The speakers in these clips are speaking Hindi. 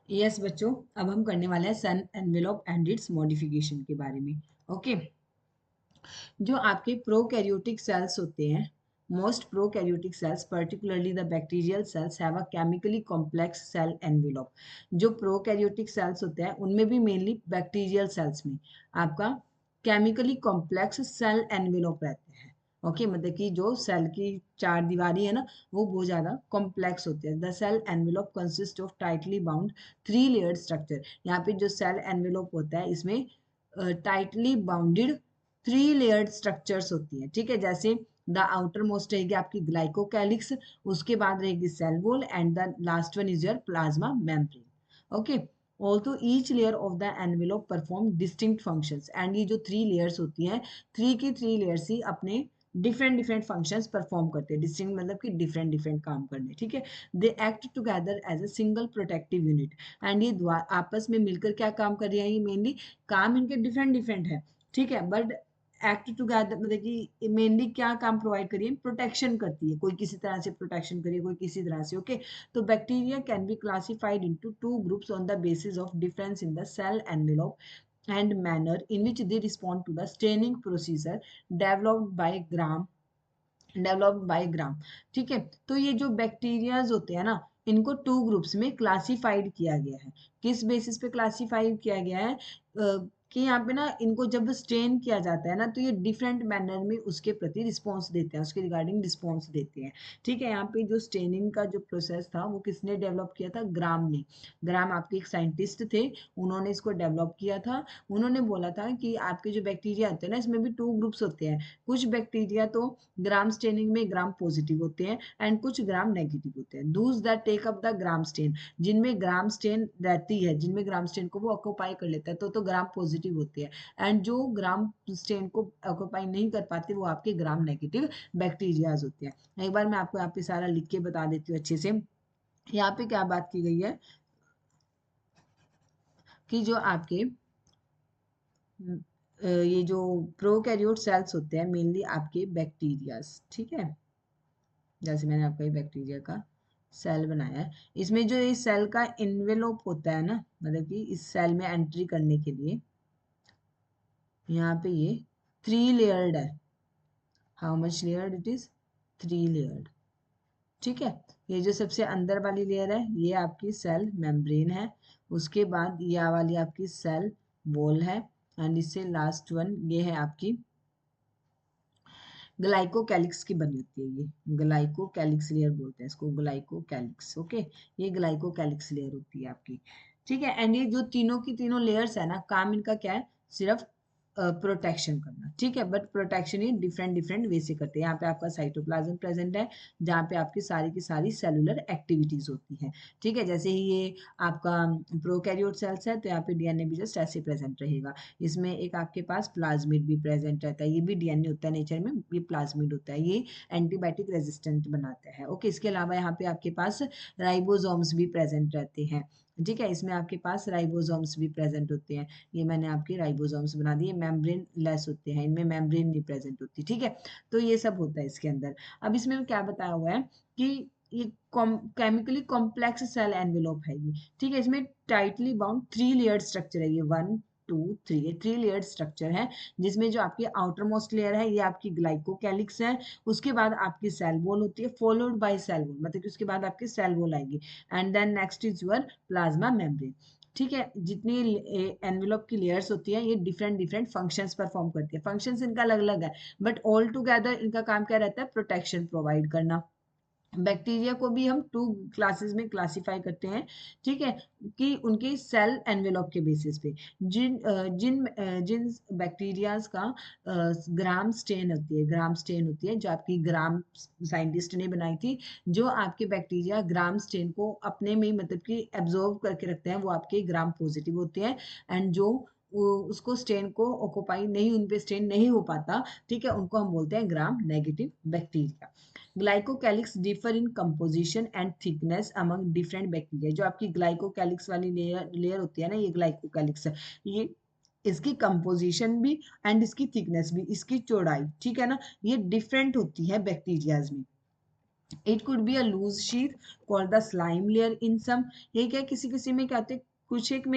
यस बच्चों, अब हम करने वाले हैं cell envelope and its modification के बारे में। ओके, जो आपके प्रोकैरियोटिक सेल्स होते हैं, most prokaryotic cells particularly the bacterial cells have a chemically complex cell envelope. जो प्रोकैरियोटिक सेल्स होते हैं उनमें भी मेनली बैक्टीरियल सेल्स में आपका केमिकली कॉम्प्लेक्स सेल एनवेलोप रहते हैं। ओके मतलब कि जो सेल की चार दीवारी है ना, वो बहुत ज्यादा कॉम्प्लेक्स होते हैं। The cell envelope consist of tightly bound three layered structure. यहाँ पे जो सेल एनवेलोप होता है इसमें tightly bounded three layered structures होती है। ठीक है, जैसे द आउटर मोस्ट रहेगी आपकी ग्लाइकोकैलिक्स, उसके बाद रहेगी cell wall and the last one is your plasma membrane. Okay, also each layer of the envelope perform distinct functions. And ये जो थ्री लेयर्स होती हैं, थ्री की थ्री लेयर्स ही अपने डिफरेंट डिफरेंट फंक्शंस परफॉर्म करते हैं। डिस्टिंक्ट मतलब कि डिफरेंट डिफरेंट काम करने। ठीक है, they act together as a single protective unit. And ये आपस में मिलकर क्या काम कर रही है, ये मेनली काम इनके डिफरेंट डिफरेंट है। ठीक है, बट एक्ट टुगेदर मतलब कि मेनली क्या काम प्रोवाइड करिए, प्रोटेक्शन करती है। कोई किसी तरह से प्रोटेक्शन करिए, कोई किसी तरह से। ओके, तो bacteria can be classified into two groups on the basis of difference in the cell envelope and manner in which they respond to the staining procedure developed by gram developed by Gram. ठीक है, तो ये जो बैक्टीरियाज होते हैं ना, इनको टू ग्रुप्स में क्लासिफाइड किया गया है। किस बेसिस पे क्लासिफाइड किया गया है, कि यहाँ पे ना इनको जब स्ट्रेन किया जाता है ना, तो ये डिफरेंट मैनर में उसके प्रति रिस्पॉन्स देते हैं, उसके रिगार्डिंग रिस्पॉन्स देते हैं। ठीक है, यहाँ पे जो स्टेनिंग का जो प्रोसेस था वो किसने डेवलप किया था, ग्राम ने। ग्राम आपके एक साइंटिस्ट थे, उन्होंने इसको डेवलप किया था। उन्होंने बोला था कि आपके जो बैक्टीरिया होते हैं ना, इसमें भी टू ग्रुप्स होते हैं। कुछ बैक्टीरिया तो ग्राम स्टेनिंग में ग्राम पॉजिटिव होते हैं एंड कुछ ग्राम नेगेटिव होते हैं। Those that take up the gram stain, जिनमें ग्राम स्टेन रहती है, जिनमें ग्राम स्टेन को वो ऑक्यूपाई कर लेता है, तो ग्राम पॉजिटिव होते हैं। एंड जो ग्राम स्टेन को ऑक्यूपाई नहीं कर पाते, वो आपके ग्राम नेगेटिव बैक्टीरियाज होते हैं। एक बार मैं आपको यहाँ पे सारा लिख के बता देती हूँ अच्छे से। यहाँ पे क्या बात की गई है कि जो आपके ये जो प्रोकैरियोट सेल्स होते हैं मेनली आपके बैक्टीरियाज। ठीक है, जैसे मैंने आपका ये बैक्टीरिया का सेल बनाया है, इसमें जो इस सेल का इन्वेलोप होता है ना, मतलब कि इस सेल में एंट्री करने के लिए यहाँ पे ये थ्री लेयर्ड है। How much layered it is, three layered. ठीक है, ये जो सबसे अंदर वाली लेयर है ये आपकी सेल मेम्ब्रेन है। उसके बाद ये वाली आपकी सेल वॉल है। एंड इससे लास्ट वन ये है आपकी ग्लाइकोकैलिक्स की बनी होती है। ये ग्लाइकोकैलिक्स लेयर बोलते हैं इसको, ग्लाइकोकैलिक्स। ओके, ये ग्लाइकोकैलिक्स लेयर होती है आपकी। ठीक है, एंड ये जो तीनों की तीनों लेयर्स है ना, काम इनका क्या है, सिर्फ प्रोटेक्शन करना। ठीक है, बट प्रोटेक्शन ये डिफरेंट डिफरेंट वे से करते हैं। यहाँ पे आपका साइटोप्लाज्म प्रेजेंट है, जहाँ पे आपकी सारी की सारी सेलुलर एक्टिविटीज होती हैं। ठीक है, जैसे ही ये आपका प्रोकैरियोट सेल्स है, तो यहाँ पे डीएनए भी जस्ट ऐसे प्रेजेंट रहेगा। इसमें एक आपके पास प्लाज्मिड भी प्रेजेंट रहता है, ये भी डीएनए होता है नेचर में, ये प्लाज्मिड होता है, ये एंटीबायोटिक रेजिस्टेंट बनाता है। ओके, इसके अलावा यहाँ पे आपके पास राइबोसोम्स भी प्रेजेंट रहते हैं। ठीक है, इसमें आपके पास राइबोसोम्स भी प्रेजेंट होते हैं। ये मैंने आपके राइबोसोम्स बना दिए, मेम्ब्रेन लेस होते हैं, इनमें मेम्ब्रेन नहीं प्रेजेंट होती। ठीक है, तो ये सब होता है इसके अंदर। अब इसमें क्या बताया हुआ है कि ये केमिकली कॉम्प्लेक्स सेल एनवेलोप है ये। ठीक है, इसमें tightly bound three layered structure है, ये वन टू थ्री, ये थ्री लेयर्ड स्ट्रक्चर है। जिसमें जो आपकी आउटर मोस्ट लेयर है ये आपकी ग्लाइकोकैलिक्स है। उसके बाद आपकी सेल वॉल होती है, फॉलोड बाय सेल वॉल, मतलब कि उसके बाद आपकी सेल वॉल आएगी। And then next is your plasma membrane. ठीक है, जितनी एनवेलप की लेयर्स होती है ये डिफरेंट डिफरेंट फंक्शंस परफॉर्म करती है। फंक्शंस इनका अलग अलग है, बट ऑल टुगेदर इनका काम क्या रहता है, प्रोटेक्शन प्रोवाइड करना। बैक्टीरिया को भी हम टू क्लासेस में क्लासिफाई करते हैं। ठीक है, कि उनके सेल एनवेलप के बेसिस पे जिन बैक्टीरियाज का ग्राम स्टेन होती है, ग्राम स्टेन होती है जो आपकी ग्राम साइंटिस्ट ने बनाई थी। जो आपके बैक्टीरिया ग्राम स्टेन को अपने में मतलब कि एब्जॉर्व करके रखते हैं, वो आपके ग्राम पॉजिटिव होते हैं। एंड जो उसको स्टेन को ऑक्यूपाई नहीं, उन पे स्टेन नहीं हो पाता, ठीक है, उनको हम बोलते हैं gram negative bacteria. Glycocalyx differ in composition and thickness among different bacteria. जो आपकी ग्लाइकोकैलिक्स वाली लेयर होती है ना, ये ग्लाइकोकैलिक्स है, ये इसकी कंपोजिशन भी एंड इसकी थिकनेस भी, इसकी चौड़ाई, ठीक है ना, ये डिफरेंट होती है बैक्टीरियाज में। It could be a loose sheet called the slime layer in some. ये क्या किसी किसी में क्या होते हैं, कुछ एक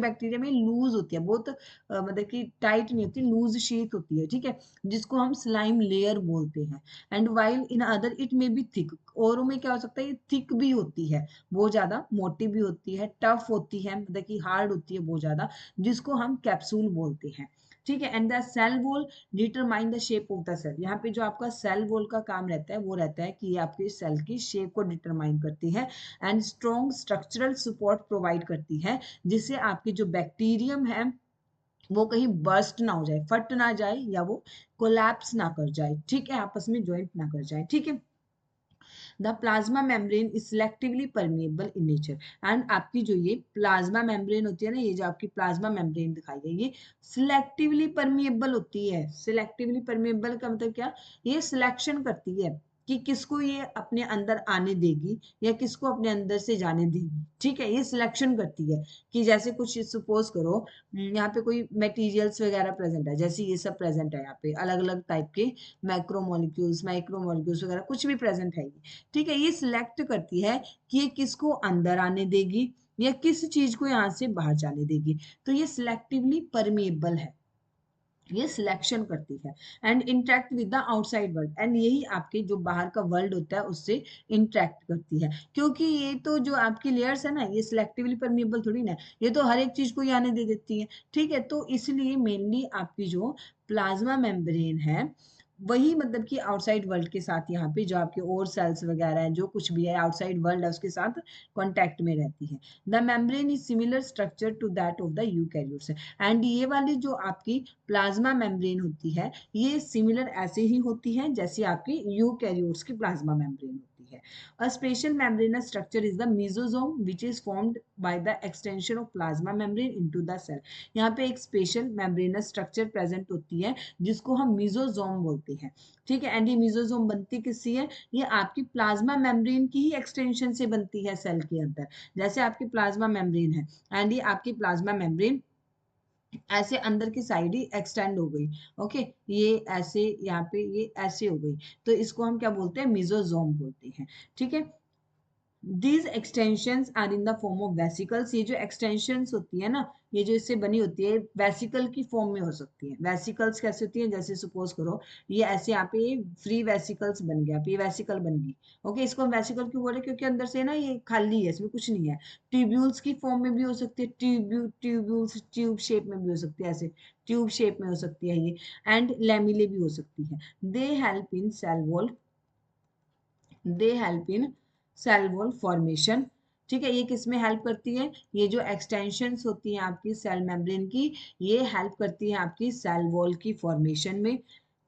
बैक्टीरिया में लूज होती है बहुत, मतलब कि टाइट नहीं होती, लूज शीट होती है, ठीक है, जिसको हम स्लाइम लेयर बोलते हैं। And while in other it में बी थिक, औरों में क्या हो सकता है, ये थिक भी होती है, बहुत ज्यादा मोटी भी होती है, टफ होती है, मतलब कि हार्ड होती है बहुत ज्यादा, जिसको हम कैप्सूल बोलते हैं, ठीक है। And the cell wall determine the shape of the cell. यहाँ पे जो आपका सेल वॉल का काम रहता है वो रहता है कि ये आपके सेल की शेप को डिटरमाइन करती है and strong structural support provide करती है, जिससे आपकी जो बैक्टीरियम है वो कहीं बर्स्ट ना हो जाए, फट ना जाए, या वो कोलैप्स ना कर जाए, ठीक है, आपस में ज्वाइंट ना कर जाए, ठीक है। The plasma membrane is selectively permeable in nature. And आपकी जो ये प्लाज्मा मेम्ब्रेन होती है ना, ये जो आपकी प्लाज्मा मेम्ब्रेन दिखाई है, ये सिलेक्टिवली परमिएबल होती है। सिलेक्टिवली परमिएबल का मतलब क्या, ये सिलेक्शन करती है कि किसको ये अपने अंदर आने देगी या किसको अपने अंदर से जाने देगी, ठीक है, ये सिलेक्शन करती है। कि जैसे कुछ सपोज करो, यहाँ पे कोई मटेरियल्स वगैरह प्रेजेंट है, जैसे ये सब प्रेजेंट है यहाँ पे, अलग अलग टाइप के मैक्रोमोलिक्यूल्स माइक्रोमोलिक्यूल्स वगैरह कुछ भी प्रेजेंट है, ठीक है, ये सिलेक्ट करती है कि ये किसको अंदर आने देगी या किस चीज को यहाँ से बाहर जाने देगी। तो ये सिलेक्टिवली परमिएबल है, ये सिलेक्शन करती है and interact with the outside world, and यही आपके जो बाहर का वर्ल्ड होता है उससे इंटरेक्ट करती है। क्योंकि ये तो जो आपकी लेयर्स है ना, ये सिलेक्टिवली परमिएबल थोड़ी ना, ये तो हर एक चीज को ही आने दे देती है, ठीक है। तो इसलिए मेनली आपकी जो प्लाज्मा मेम्ब्रेन है वही, मतलब कि आउटसाइड वर्ल्ड के साथ, यहाँ पे जो आपके और सेल्स वगैरह है, जो कुछ भी है आउटसाइड वर्ल्ड है, उसके साथ कांटेक्ट में रहती है। The membrane is similar structure to that of the eukaryotes. And ये वाली जो आपकी प्लाज्मा मेम्ब्रेन होती है, ये सिमिलर ऐसे ही होती है जैसे आपकी यूकैरियोट्स की प्लाज्मा मेम्ब्रेन होती है। A special membranous structure is the mesosome which is formed by the extension of plasma membrane into the cell। यहाँ पे एक स्पेशल मेम्ब्रेनस स्ट्रक्चर प्रेजेंट होती है जिसको हम मीजोजोम बोलते हैं, ठीक है। एंड ये मीजोजोम बनती किससे है, ये आपकी प्लाज्मा मेम्ब्रेन की ही एक्सटेंशन से बनती है सेल के अंदर। जैसे आपकी प्लाज्मा मेम्ब्रेन है एंड ये आपकी प्लाज्मा मेम्ब्रेन ऐसे अंदर की साइड ही एक्सटेंड हो गई, ओके, ये ऐसे यहाँ पे ये ऐसे हो गई, तो इसको हम क्या बोलते हैं, मिजोजोम बोलते हैं, ठीक है। These extensions are in the form of vesicles। ये जो extensions होती है ना, ये जो इससे बनी होती है, वेसिकल की फॉर्म में हो सकती है। वेसिकल्स कैसे होती है, जैसे सपोज करो ये ऐसे यहाँ पे फ्री वेसिकल्स बन गया, ये वेसिकल बन गई, ओके। इसको हम वेसिकल क्यों बोल रहे हैं, क्योंकि अंदर से ना ये खाली है, इसमें कुछ नहीं है। ट्यूब्यूल्स की फॉर्म में भी हो सकती है, ट्यूब्यूल्स ट्यूब शेप में भी हो सकती है, ऐसे ट्यूब शेप में हो सकती है ये। एंड लैमिले भी हो सकती है। They help in cell wall, they help in cell wall formation, ठीक है। ये किस में हेल्प करती है, ये जो एक्सटेंशंस होती हैं आपकी सेल मेम्ब्रेन की, ये हेल्प करती है आपकी सेल वॉल की फॉर्मेशन में,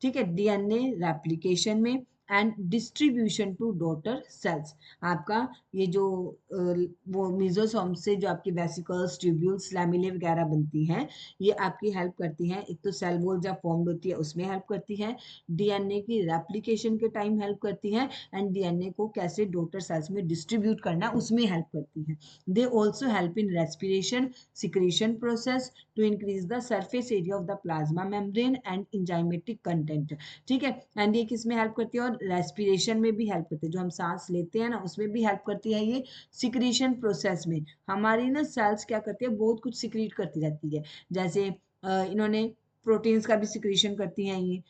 ठीक है, डीएनए रेप्लिकेशन में and distribution to daughter cells. आपका ये जो वो मिजोसोम से जो आपकी वेसिकल्स ट्यूब्यूल्स लैमिले वगैरह बनती हैं, ये आपकी हेल्प करती हैं। एक तो सेल वॉल जब फॉर्म्ड होती है उसमें हेल्प करती है, डीएनए की रेप्लिकेशन के टाइम हेल्प करती है, एंड डीएनए को कैसे डॉटर सेल्स में डिस्ट्रीब्यूट करना है उसमें हेल्प करती है। They also help in respiration secretion process to increase the surface area of the plasma membrane and enzymatic content, ठीक है। एंड ये किस में हेल्प करती है, और रेस्पिरेशन में भी हेल्प करती है, जो हम सांस लेते हैं ना उसमें भी हेल्प करती है ये। सिक्रीशन प्रोसेस में हमारी ना सेल्स क्या करती है, बहुत कुछ सिक्रीट करती रहती है, जैसे इन्होंने प्रोटीन्स का भी सिक्रीशन करती हैं ये,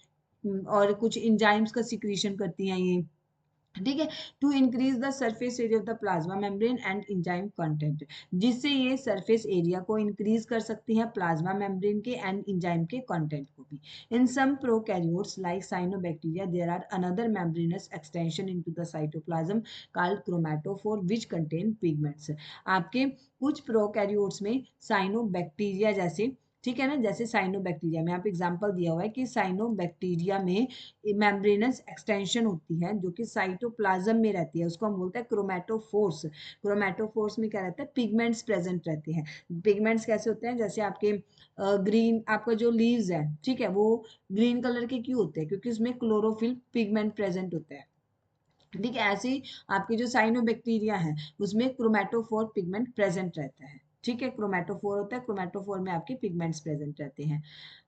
और कुछ इंजाइम्स का सिक्रीशन करती हैं ये, ठीक है, to increase the surface area of the plasma membrane and enzyme content, जिससे ये सरफेस एरिया को इंक्रीज कर सकती है प्लाज्मा मेम्ब्रेन के एंड इंजाइम के कंटेंट को भी। In some prokaryotes like cyanobacteria there are another membranous extension into the cytoplasm called chromatophore which contain pigments. आपके कुछ प्रोकैरियोट्स में साइनोबैक्टीरिया जैसे, ठीक है ना, जैसे साइनोबैक्टीरिया में आप एग्जांपल दिया हुआ है कि साइनोबैक्टीरिया में मेम्ब्रेनस एक्सटेंशन होती है जो कि साइटोप्लाज्म में रहती है, उसको हम बोलते हैं क्रोमैटोफोर्स। क्रोमैटोफोर्स में क्या रहता है, पिगमेंट्स प्रेजेंट रहते हैं। पिगमेंट्स कैसे होते हैं, जैसे आपके ग्रीन, आपका जो लीव्स है, ठीक है, वो ग्रीन कलर के क्यों होते हैं, क्योंकि उसमें क्लोरोफिल पिगमेंट प्रेजेंट होता है, ठीक है। ऐसे ही आपके जो साइनोबैक्टीरिया है उसमें क्रोमैटोफोर पिगमेंट प्रेजेंट रहता है, ठीक है, क्रोमेटोफोर होता है, क्रोमेटोफोर में आपके पिगमेंट्स प्रेजेंट रहते हैं।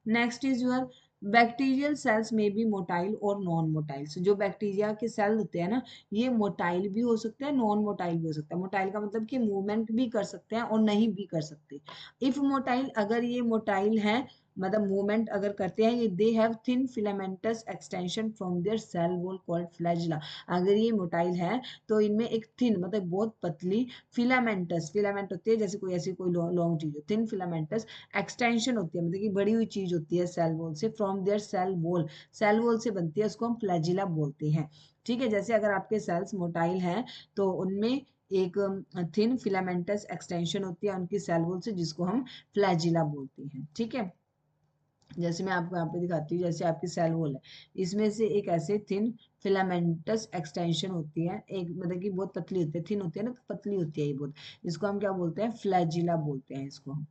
Next is your bacterial cells में भी मोटाइल और नॉन मोटाइल। जो बैक्टीरिया के सेल होते हैं ना, ये मोटाइल भी हो सकते हैं, नॉन मोटाइल भी हो सकता है। मोटाइल का मतलब कि मूवमेंट भी कर सकते हैं और नहीं भी कर सकते। इफ मोटाइल, अगर ये मोटाइल है मतलब मूवमेंट अगर करते हैं, ये they have thin filamentous extension from their cell wall called flagella. अगर ये मोटाइल है तो इनमें एक थिन मतलब बहुत पतली फिलामेंटस, फिलामेंट होती है जैसे कोई ऐसी कोई लॉन्ग चीज, थिन फिलामेंटस एक्सटेंशन होती है, मतलब कि बड़ी हुई चीज होती है सेल वॉल से, from their cell wall, cell wall से बनती है, उसको हम फ्लैजिला बोलते हैं। ठीक है, जैसे अगर आपके सेल्स मोटाइल हैं तो उनमें एक थिन फिलामेंटस एक्सटेंशन होती है उनकी सेल वॉल से, जिसको हम फ्लैजिला बोलते हैं। ठीक है, जैसे मैं आपको यहाँ पे दिखाती हूँ, जैसे आपकी सेल वॉल है, इसमें से एक ऐसे थिन फिलामेंटस एक्सटेंशन होती है, एक मतलब कि बहुत पतली होती है, थिन होती है ना, तो पतली होती है ये बहुत, इसको हम क्या बोलते हैं, फ्लैजिला बोलते हैं इसको हम।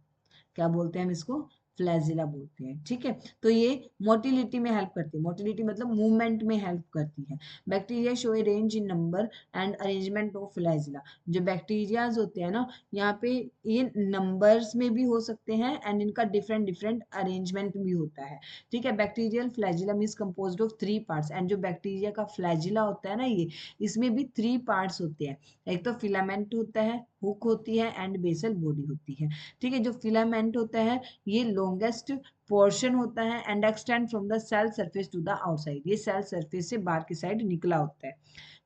क्या बोलते हैं हम इसको, फ्लैजिला बोलते हैं। ठीक है, तो ये मोटिलिटी में हेल्प करती है, मोटिलिटी मतलब मूवमेंट में हेल्प करती है। Bacteria show A range in number and arrangement of flagella. जो बैक्टीरियाज होते हैं ना, यहाँ पे ये नंबर्स में भी हो सकते हैं एंड इनका डिफरेंट डिफरेंट अरेंजमेंट भी होता है। ठीक है, bacterial flagellum is composed of 3 parts. And जो बैक्टीरिया का फ्लैजिला होता है ना, ये इसमें भी 3 पार्ट्स होते हैं। एक तो फिलामेंट होता है, हुक होती है एंड बेसल बॉडी होती है। ठीक है, जो फिलामेंट होता है ये लॉन्गेस्ट पोर्शन होता है and extend from the cell surface to the outside, ये सेल सरफेस से बाहर की साइड निकला होता है।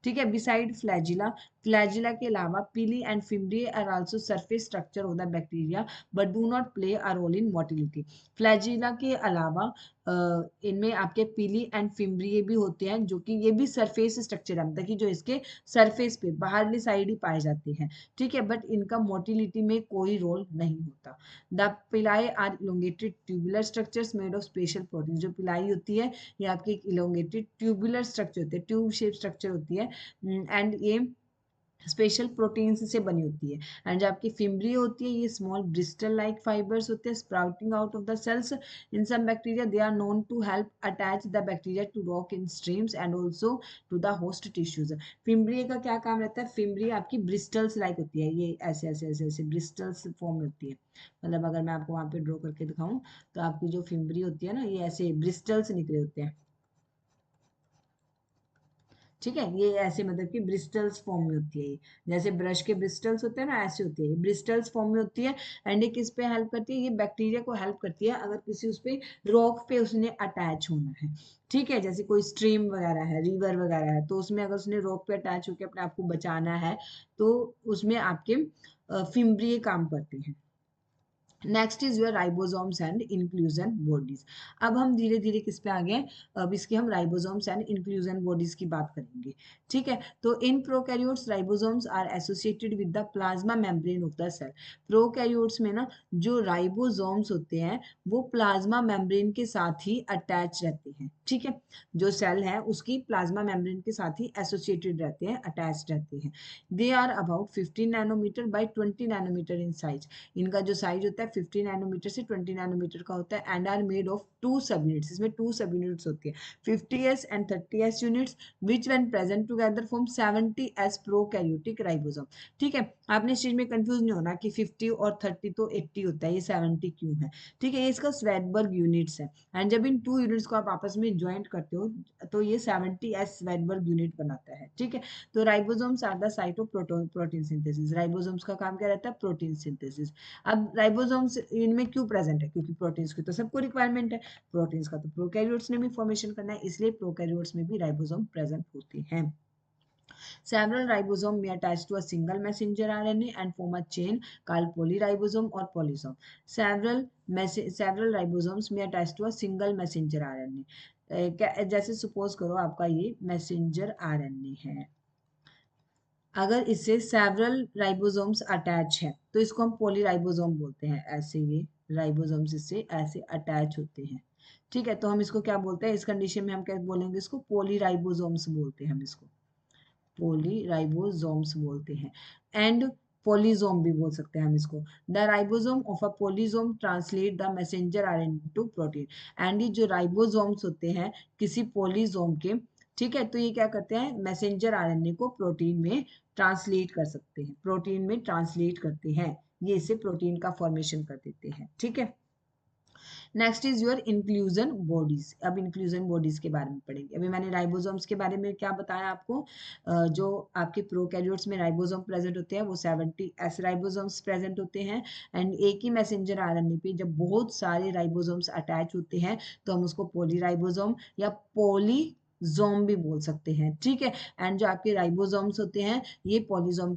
ठीक है, बिसाइड फ्लैजिला, फ्लैजिला के अलावा pili and fimbriae are also surface structure of the bacteria but do not play a role in motility. Flagella के अलावा इनमें आपके पीली एंड फिम्ब्री भी होते हैं, जो कि ये भी सरफेस स्ट्रक्चर है, मतलब कि जो इसके सरफेस पे बाहरली साइड ही पाए जाते हैं। ठीक है, बट इनका मोटिलिटी में कोई रोल नहीं होता। The pili are elongated tubular structures made of special protein. जो पिलाई होती है ये आपकी एक इलोंगेटेड ट्यूबुलर स्ट्रक्चर होती है, ट्यूब शेप स्ट्रक्चर होती है एंड ये स्पेशल प्रोटीन्स से बनी होती है। एंड जो आपकी फिम्ब्री होती है ये स्मॉल ब्रिस्टल लाइक फाइबर्स होते हैं sprouting out of the cells. In some bacteria they are known to help attach the bacteria to rock in streams and also to the host tissues. Fimbriae का क्या काम रहता है, फिम्ब्री आपकी ब्रिस्टल्स लाइक होती है, ये ऐसे ऐसे ऐसे ऐसे ब्रिस्टल्स फॉर्म में होती है। मतलब अगर मैं आपको वहां पे ड्रॉ करके दिखाऊं तो आपकी जो फिम्ब्री होती है ना, ये ऐसे ब्रिस्टल्स निकले होते हैं। ठीक है, ये ऐसे मतलब कि ब्रिस्टल्स फॉर्म में होती है, ये जैसे ब्रश के ब्रिस्टल्स होते हैं ना, ऐसे होती है, ये ब्रिस्टल्स फॉर्म में होती है। एंड ये किस पे हेल्प करती है, ये बैक्टीरिया को हेल्प करती है अगर किसी उस पे रॉक पे उसने अटैच होना है। ठीक है, जैसे कोई स्ट्रीम वगैरह है, रिवर वगैरह है, तो उसमें अगर उसने रॉक पे अटैच होकर अपने आप को बचाना है तो उसमें आपके फिम्ब्रिये काम करते हैं। Next is your ribosomes and inclusion bodies. अब हम धीरे धीरे किस पे आ गए, अब इसके हम राइबोसोम्स एंड इंक्लूजन बॉडीज की बात करेंगे। ठीक है, तो in prokaryotes ribosomes are associated with the plasma membrane of the cell. Prokaryotes में ना जो राइबोसोम्स होते हैं वो प्लाज्मा मेम्ब्रेन के साथ ही अटैच रहते हैं। ठीक है, जो सेल है उसकी प्लाज्मा मेम्ब्रेन के साथ ही एसोसिएटेड रहते हैं, अटैच रहते हैं। They are about 15 nanometre by 20 nanometre in size. इनका जो साइज होता है 50 नैनोमीटर से 20 नैनोमीटर का होता है एंड आर मेड ऑफ 2 सब यूनिट्स। इसमें 2 सब यूनिट्स होती है, 50s and 30s units which when present together form 70s prokaryotic ribosome. ठीक है, आपने इस चीज में कंफ्यूज नहीं होना कि 50 और 30 तो 80 होता है, ये 70 क्यों है। ठीक है, ये इसका स्वेडबर्ग यूनिट्स है एंड जब इन 2 यूनिट्स को आप आपस में ज्वाइंट करते हो तो ये 70s स्वेडबर्ग यूनिट बनाता है। ठीक है, तो ribosomes are the site of protein synthesis. Ribosomes का काम क्या रहता है, प्रोटीन सिंथेसिस। अब राइबोसोम्स इनमें क्यों प्रेजेंट है, क्योंकि प्रोटीन्स की तो सबको रिक्वायरमेंट है, प्रोटीन्स का तो प्रोकैरियोट्स ने भी फॉर्मेशन करना है, इसलिए प्रोकैरियोट्स में भी राइबोसोम प्रेजेंट होते हैं। Several ribosome may attach to a single messenger RNA and form a chain called polyribosome or polysome. Several ribosomes may attach to a single messenger RNA. जैसे सपोज करो आपका ये मैसेंजर आरएनए है, अगर इससे सेवरल राइबोसोम्स अटैच है तो इसको हम पॉलीराइबोसोम बोलते हैं। ऐसे ये राइबोसोम्स इससे ऐसे अटैच होते हैं। ठीक है, तो हम इसको क्या बोलते हैं, इस कंडीशन में हम क्या बोलेंगे, इसको पॉलीराइबोसोम्स बोलते हैं, हम इसको पॉलीराइबोसोम्स बोलते हैं। एंड पोलिसोम भी बोल सकते हैं हम इसको। The ribosome of a polysome translate the messenger RNA to protein. And ये जो राइबोसोम्स होते हैं किसी पोलिसोम के, ठीक है, तो ये क्या करते हैं, मैसेंजर आरएनए को प्रोटीन में ट्रांसलेट कर सकते हैं, प्रोटीन में ट्रांसलेट करते हैं। ये इससे प्रोटीन का फॉर्मेशन कर देते हैं। ठीक है, next is your inclusion bodies. अब इंक्लूजन बॉडीज के बारे में पढ़ेंगे। अभी मैंने राइबोसोम्स के बारे में क्या बताया आपको, जो आपके प्रोकैरियोट्स में राइबोसोम प्रेजेंट होते हैं वो 70 एस राइबोसोम्स प्रेजेंट होते हैं। एंड एक ही मैसेंजर आरएनए पे जब बहुत सारे राइबोसोम्स अटैच होते हैं तो हम उसको पॉलीराइबोसोम या पॉलीजोम भी बोल सकते हैं। ठीक है, एंड जो आपके राइबोसोम्स होते हैं ये पॉलीजोम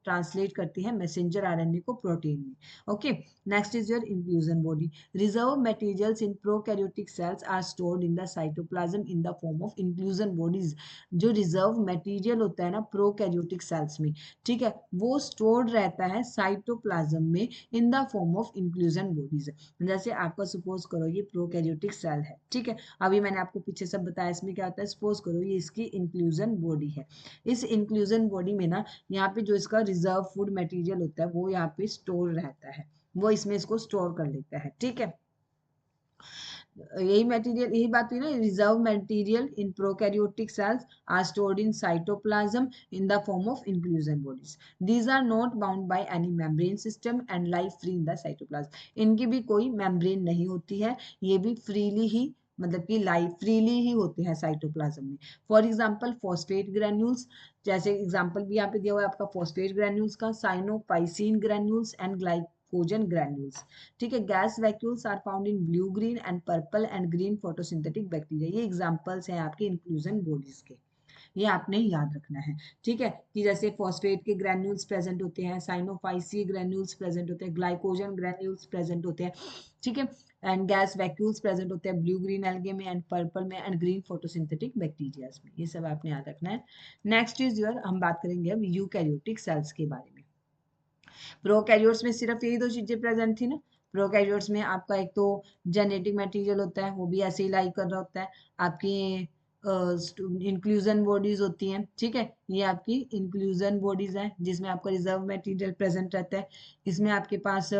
ट्रांसलेट करते हैं मैसेंजर आरएनए को प्रोटीन में। Okay, next is your inclusion body. Reserve materials in prokaryotic cells are stored in the cytoplasm in the form of inclusion bodies. जो reserve material होता है ना prokaryotic cells में, ठीक है, वो stored रहता है cytoplasm में in the form of inclusion bodies. जैसे आपका suppose करो ये prokaryotic cell है, ठीक है, अभी मैंने आपको पीछे सब बताया इसमें क्या होता है। suppose करो ये इसकी inclusion body है। इस inclusion body में ना यहाँ पे जो इसका reserve food material होता है वो यहाँ पे store रहता है, वो इसमें इसको स्टोर कर लेता है। ठीक है, यही बात हुई ना, reserve material in prokaryotic cells are stored in cytoplasm in the form of inclusion bodies. These are not bound by any membrane system and live free in the cytoplasm. इनकी भी कोई मेम्ब्रेन नहीं होती है, ये भी फ्रीली ही मतलब कि लाइव फ्रीली ही होते हैं साइटोप्लाज्म में। फॉर एग्जाम्पल फॉस्फेट ग्रैन्यूल्स, जैसे एग्जाम्पल भी यहाँ पे दिया हुआ है आपका फॉस्फेट ग्रैन्यूल्स का, cyanophycin granules and glycogen granules. ठीक है, gas vacuoles are found in blue green and purple and green photosynthetic bacteria. ये एग्जांपल्स हैं आपके इंक्लूजन बॉडीज के, ये आपने याद रखना है। ठीक है, कि जैसे फॉस्फेट के ग्रैन्यूल्स प्रेजेंट होते हैं, साइनोफाइसी ग्रैन्यूल्स प्रेजेंट होते हैं, ग्लाइकोजन ग्रैन्यूल्स प्रेजेंट होते हैं। ठीक है, एंड गैस वैक्यूल्स प्रेजेंट होते हैं ब्लू ग्रीन एल्गे में एंड पर्पल में एंड ग्रीन फोटोसिंथेटिक बैक्टीरिया में। ये सब आपने याद रखना है। नेक्स्ट इज योर, हम बात करेंगे अब यूकैरियोटिक सेल्स के बारे में। प्रोकैरियोट्स में सिर्फ यही दो चीजें प्रेजेंट थी ना। प्रोकैरियोट्स में आपका एक तो जेनेटिक मटेरियल होता है, वो भी ऐसे ही लाई कर रहा होता है। आपकी इंक्लूजन बॉडीज होती हैं, ठीक है, ये आपकी इंक्लूजन बॉडीज हैं जिसमें आपका रिजर्व मटेरियल प्रेजेंट रहता है। इसमें आपके पास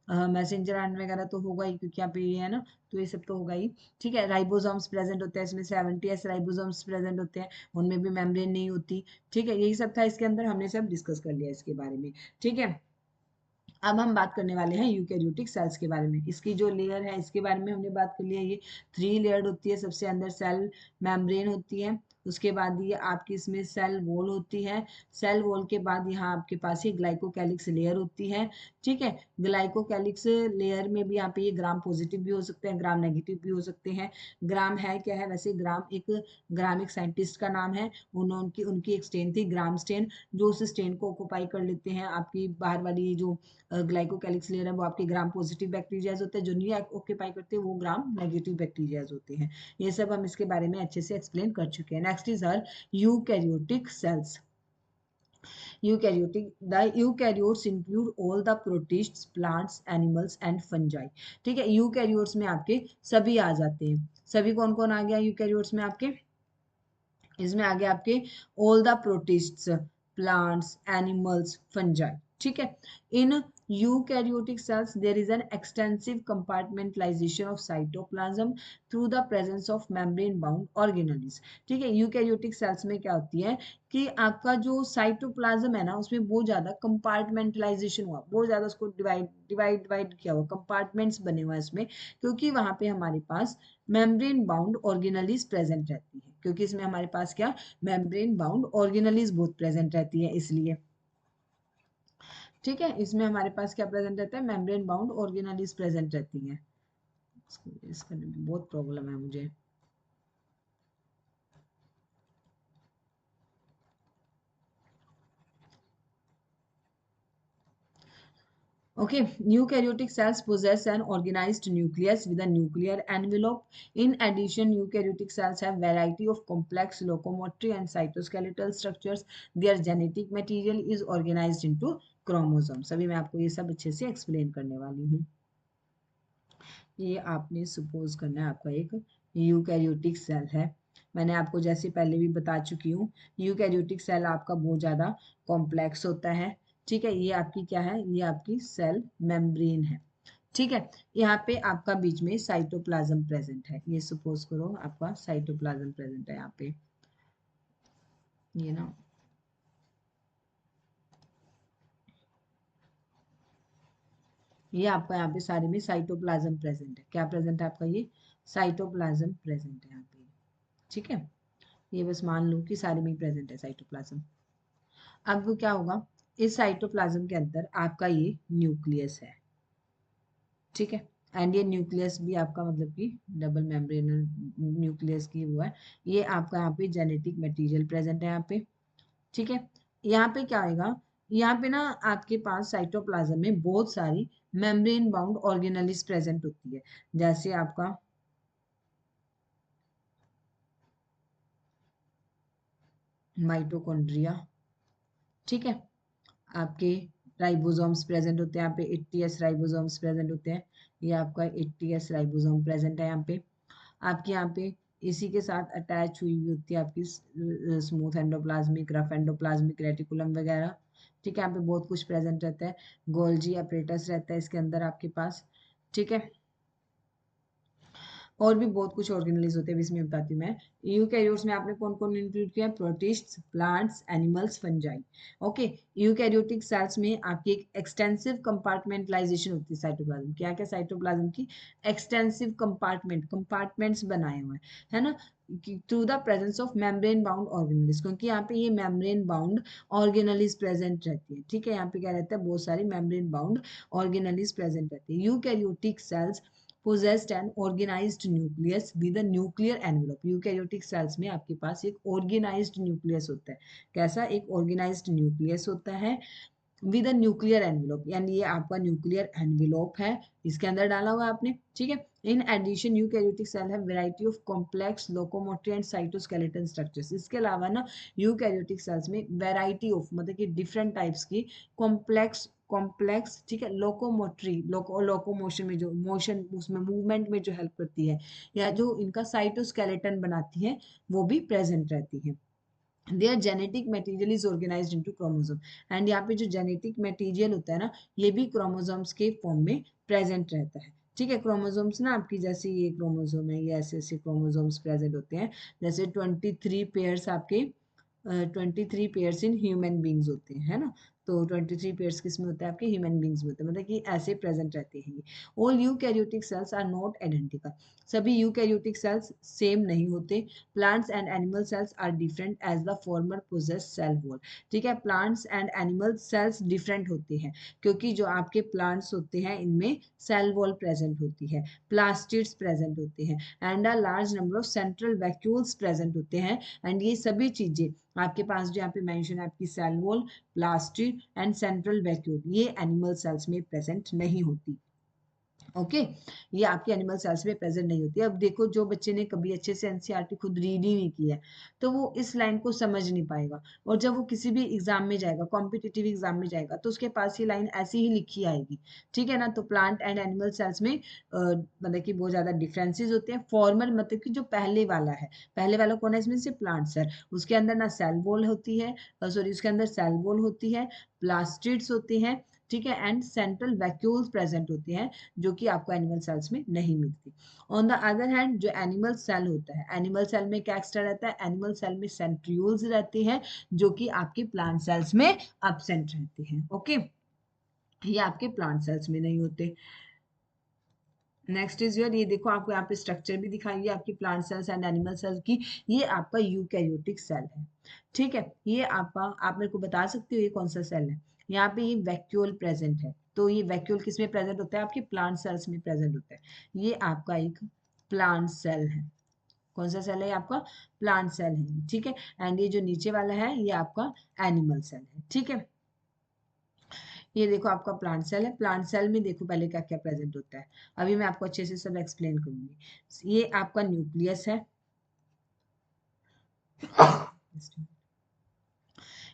मैसेंजर आरएनए वगैरह तो होगा ही क्योंकि यहाँ पे ये है ना, तो ये सब तो होगा ही। ठीक है, राइबोसोम्स प्रेजेंट होते हैं, इसमें 70s राइबोसोम्स प्रेजेंट होते हैं, उनमें भी मेम्ब्रेन नहीं होती। ठीक है, यही सब था इसके अंदर, हमने सब डिस्कस कर लिया इसके बारे में। ठीक है, अब हम बात करने वाले हैं यूकैरियोटिक सेल्स के बारे में। इसकी जो लेयर है इसके बारे में हमने बात कर लिया। ये 3 लेयर्ड होती है। सबसे अंदर सेल मेम्ब्रेन होती है, उसके बाद ये आपकी इसमें सेल वॉल होती है। सेल वॉल के बाद यहाँ आपके पास ये ग्लाइकोकैलिक्स लेयर होती है। ठीक है, ग्लाइकोकैलिक्स लेयर में भी यहाँ पे ये ग्राम पॉजिटिव भी हो सकते हैं, ग्राम नेगेटिव भी हो सकते हैं। ग्राम है क्या है, वैसे ग्राम एक साइंटिस्ट का नाम है, उनकी उनकी एक स्टेन थी ग्राम स्टेन, जो उस स्टेन को ऑक्युपाई कर लेते हैं। आपकी बाहर वाली जो ग्लाइकोकैलिक्स लेयर है वो आपके ग्राम पॉजिटिव बैक्टीरियाज होते हैं, जो नहीं ऑक्यूपाई करते वो ग्राम नेगेटिव बैक्टीरियाज होते हैं। ये सब हम इसके बारे में अच्छे से एक्सप्लेन कर चुके हैं। Next is are eukaryotic cells. Eukaryotes include all the protists, plants, animals and fungi. ठीक है, यूकैरियोट्स में आपके सभी आ जाते हैं। सभी कौन कौन आ गया यूकैरियोट्स में आपके, इसमें आगे आपके all the protists, plants, animals, fungi. ठीक है, इन eukaryotic cells there is an extensive compartmentalization of cytoplasm through the presence of membrane bound organelles। ठीक है, यूकैरियोटिक सेल्स में क्या होती है कि आपका जो साइटोप्लाज्म है ना उसमें बहुत ज्यादा कंपार्टमेंटलाइजेशन हुआ, बहुत ज्यादा उसको डिवाइड किया हुआ, कंपार्टमेंट्स बने हुए हैं इसमें, क्योंकि वहां पे हमारे पास मेम्ब्रेन बाउंड ऑर्गेनलीज प्रेजेंट रहती है। क्योंकि इसमें हमारे पास क्या, मेम्ब्रेन बाउंड ऑर्गेनलीज बहुत प्रेजेंट रहती है इसलिए। ठीक है, इसमें हमारे पास क्या प्रेजेंट रहता है, मेम्ब्रेन बाउंड ऑर्गेनलीज प्रेजेंट रहती हैं। इसका बहुत प्रॉब्लम है मुझे। Okay, eukaryotic cells possess an organized nucleus with a nuclear envelope. In addition, eukaryotic cells have variety of complex locomotory and cytoskeletal structures. Their genetic material is organized into chromosomes. अभी मैं आपको ये सब अच्छे से एक्सप्लेन करने वाली हूँ। ये आपने सपोज करना है आपका एक यूकैरियोटिक सेल है। मैंने आपको जैसे पहले भी बता चुकी हूँ, यूकैरियोटिक सेल आपका बहुत ज़्यादा कॉम्प्लेक्स होता है। ठीक है, ये आपकी क्या है, ये आपकी सेल मेम्ब्रेन है। ठीक है, यहाँ पे आपका बीच में साइटोप्लाज्म प्रेजेंट है। ये सपोज करो आपका साइटोप्लाज्म प्रेजेंट है यहाँ पे, ये ना ये आपका यहाँ पे सारे में साइटोप्लाज्म प्रेजेंट है। क्या प्रेजेंट है आपका? ये साइटोप्लाज्म प्रेजेंट है यहाँ पे। ठीक है, ये बस मान लो कि सारे में प्रेजेंट है साइटोप्लाज्म। अब क्या होगा, इस साइटोप्लाज्म के अंदर आपका ये न्यूक्लियस है। ठीक है, एंड ये न्यूक्लियस भी आपका मतलब कि डबल मेम्ब्रेनल न्यूक्लियस की हुआ है। ये आपका यहाँ पे जेनेटिक मटेरियल प्रेजेंट है यहाँ पे। ठीक है, यहाँ पे क्या आएगा, यहाँ पे ना आपके पास साइटोप्लाज्म में बहुत सारी मेम्ब्रेन बाउंड ऑर्गेनेलिस प्रेजेंट होती है, जैसे आपका माइटोकॉन्ड्रिया। ठीक है, आपके राइबोसोम्स प्रेजेंट होते हैं यहाँ पे, 80s राइबोसोम्स प्रेजेंट होते हैं। ये आपका 80s राइबोसोम प्रेजेंट है यहाँ पे। आपके यहाँ पे इसी के साथ अटैच हुई हुई होती है आपकी smooth endoplasmic, rough endoplasmic reticulum वगैरह। ठीक है, यहाँ पे बहुत कुछ प्रेजेंट रहता है। गोल्जी अपरेटस रहता है इसके अंदर आपके पास। ठीक है, और भी बहुत कुछ ऑर्गेनेलिज होते हैं, इसमें बताती हूँ मैं। यूकैरियोट्स में आपने कौन कौन इंक्लूड किया? प्रोटिस्ट्स, plants, animals, fungi. Okay, eukaryotic cells में आपकी एक एक्सटेंसिव कंपार्टमेंटलाइजेशन होती है साइटोप्लाज्म। क्या क्या साइटोप्लाज्म की? एक्सटेंसिव कंपार्टमेंट्स बनाए हुए हैं, है ना, through the presence of membrane bound organelles, क्योंकि यहाँ पे ये मेम्ब्रेन बाउंड ऑर्गेनेलिज प्रेजेंट रहती है। ठीक है, यहाँ पे क्या रहता है, बहुत सारी मेम्ब्रेन बाउंड ऑर्गेनेलिज प्रेजेंट रहती है। Eukaryotic cells possessed an organized nucleus with a nuclear envelope। Eukaryotic cells में आपके पास एक ऑर्गेनाइज्ड न्यूक्लियस होता है। कैसा? एक ऑर्गेनाइज्ड न्यूक्लियस होता है विद अ न्यूक्लियर एनवेलोप, यानी ये आपका न्यूक्लियर एनवेलोप है, इसके अंदर डाला हुआ आपने। ठीक है, इन एडिशन यूकैरियोटिक सेल है variety of complex locomotory and cytoskeleton structures. इसके अलावा ना यूकैरियोटिक सेल्स में वैरायटी ऑफ मतलब कि डिफरेंट टाइप्स की कॉम्प्लेक्स ठीक है, लोकोमोटरी लोकोमोशन में जो मोशन उसमें मूवमेंट में जो हेल्प करती है, या जो इनका साइटोस्केलेटन बनाती है, वो भी प्रेजेंट रहती है। There genetic material is organised into chromosome, and यहाँ पे जो जेनेटिक मटेरियल होता है ना, ये भी क्रोमोसोम्स के फॉर्म में प्रेजेंट रहता है। ठीक है, क्रोमोसोम्स ना आपकी, जैसे ये क्रोमोसोम है, ये ऐसे ऐसे क्रोमोसोम्स प्रेजेंट होते हैं। जैसे 23 पेयर्स आपके 23 पेयर्स इन ह्यूमन बींग्स होते हैं, है ना। तो 23 पेयर्स किसमें होते हैं? आपके ह्यूमन बींग्स में होते हैं, मतलब कि ऐसे प्रेजेंट रहते हैं ये। All eukaryotic cells are not identical, सभी यूकैरियोटिक सेल्स सेम नहीं होते। Plants and animal cells are different as the former possess cell wall. ठीक है, plants and animal cells different होते हैं, क्योंकि जो आपके प्लांट्स होते हैं इनमें सेल वॉल प्रेजेंट होती है, प्लास्टिड्स प्रेजेंट होते हैं, and a large number of central vacuoles present होते हैं। एंड ये सभी चीजें आपके पास जो यहाँ पे मेंशन है, आपकी cell wall, plastid and central vacuole, ये एनिमल सेल्स में प्रेजेंट नहीं होती। ओके, ये आपके एनिमल सेल्स में प्रेजेंट नहीं होती है। अब देखो, जो बच्चे ने कभी अच्छे से एनसीईआरटी खुद रीड ही नहीं किया है, तो वो इस लाइन को समझ नहीं पाएगा, और जब वो किसी भी एग्जाम में जाएगा, कॉम्पिटिटिव एग्जाम में जाएगा, तो उसके पास ये लाइन ऐसी ही लिखी आएगी। ठीक है ना, तो प्लांट एंड एनिमल सेल्स में मतलब कि बहुत ज्यादा डिफरेंसेस होते हैं। फॉर्मल मतलब कि जो पहले वाला है, पहले वाला कौन है इसमें से? Plant sir. उसके अंदर ना सेल वॉल होती है, सॉरी, उसके अंदर सेल वॉल होती है, प्लास्टिड्स होते हैं, ठीक है, एंड सेंट्रल वैक्यूल्स प्रेजेंट होते हैं, जो कि आपको एनिमल सेल्स में नहीं मिलती। ऑन द अदर हैंड, जो एनिमल सेल होता है, एनिमल सेल में क्या एक्स्ट्रा रहता है? एनिमल सेल में सेंट्रियोल्स रहते हैं, जो कि आपके प्लांट सेल्स में एब्सेंट रहते हैं। ओके, ये आपके प्लांट सेल्स में नहीं होते। नेक्स्ट इज योर, ये देखो आपको यहाँ पे स्ट्रक्चर भी दिखाई है आपकी plant cells and animal sales की। ये आपका यूकैरियोटिक सेल है। ठीक है, ये आपका, आप मेरे को बता सकते हो ये कौन सा सेल है? यहाँ पे ये वैक्यूल प्रेजेंट है, तो ये वैक्यूल किस में प्रेजेंट होता है? आपके प्लांट सेल्स में प्रेजेंट होता है। ये आपका एक प्लांट सेल है। कौन सा सेल है? आपका प्लांट सेल है। ठीक है, एंड ये जो नीचे वाला है, ये आपका एनिमल सेल है। ठीक है, ये देखो आपका प्लांट सेल है। प्लांट सेल में देखो पहले क्या क्या प्रेजेंट होता है, अभी मैं आपको अच्छे से सब एक्सप्लेन करूंगी। ये आपका न्यूक्लियस है,